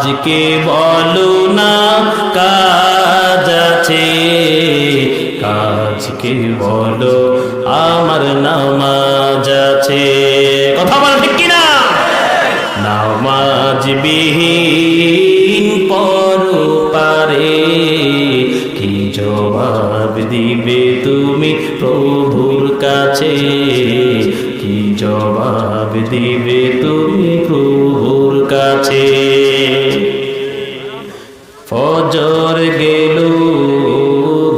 নামাজকে বলো না কাজ আছে, কাজকে বলো আমার নামাজ আছে। কথা বলো ঠিক কিনা? নামাজ বিহীন পরপারে কি জবাব দিবে তুমি প্রভুর কাছে, কি জবাব দিবে তুমি প্রভুর কাছে। ফজর গেল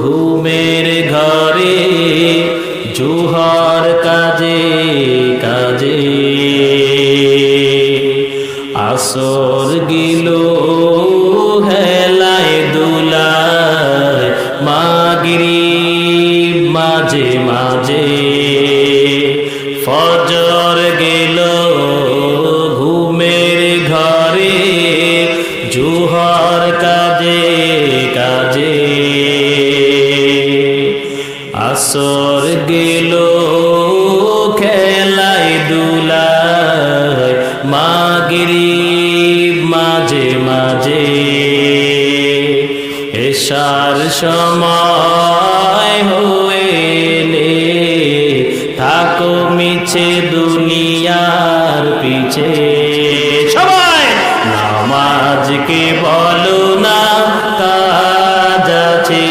ঘুমের ঘরে, জোহর কাজে কাজে, আসর গেল হেলায় দুলায়, মাগরিব মাঝে মাঝে। ফজর গেল ঘুমের ঘরে, জোহর কাজে কাজে, আসর গেল খেলায় দুলায়, মাগরিব মাঝে মাঝে। এশার সময় হইলে থাকো মিছে দুনিয়ার পিছে। সবাই নামাজকে বলো না কাজ আছে,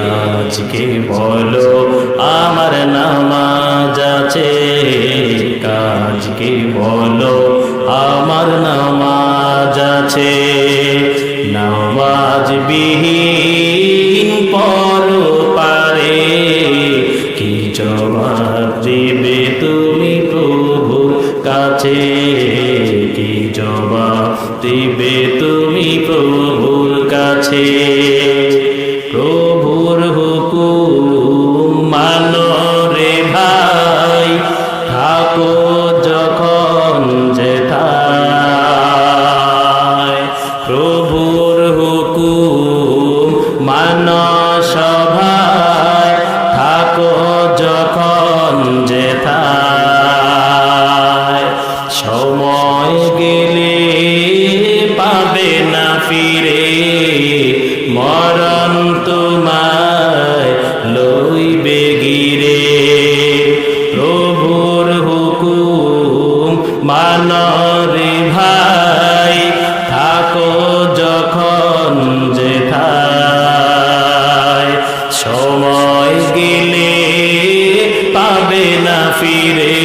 কাজকে বলো আমার নামাজ আছে, কাজকে বলো আমার নামাজ আছে। নামাজ বিহীন পরপারে কি জবাব দিবে তুমি প্রভুর কাছে, কি জবাব দিবে তুমি প্রভুর কাছে। প্রভুর হুকুম মানো রে ভাই, থাকো যখন যেথায়। প্রভুর হুকুম মানো সভায়, থাকো যখন যেথায়। সময় গেলে পাবে না ফিরে, মরণ তোমায় লইবে গিরে। প্রভুর হুকুম মানো রে ভাই, থাকো যখন যেথায়। সময় গেলে পাবে না ফিরে।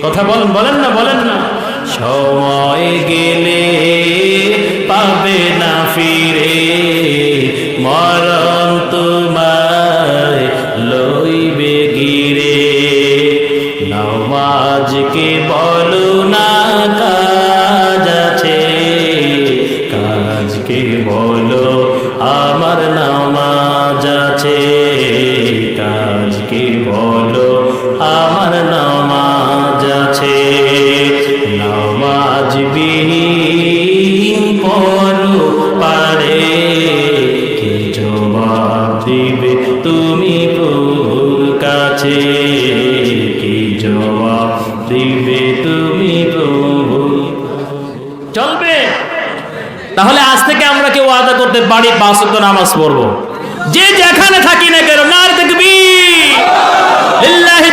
কথা বলেন বলেন না বলেন না। সময় গেলে পাবে না ফিরে, মরণ তোমায় লইবে গিরে। নামাজকে বলো না কাজ আছে, কাজকে বলো আমার নামাজ আছে, কাজকে বলো আমার নামাজ আছে। নামাজ বিহীন পরপারে কি জবাব দিবে তুমি প্রভুর কাছে, কি জবাব দিবে তুমি প্রভু। চলবে? তাহলে আজ থেকে আমরা কেউ ওয়াদা করতে পারি 5 ওয়াক্ত নামাজ পড়বো, যে যেখানে থাকি না কেন। নারে তাকবীর, লিল্লাহি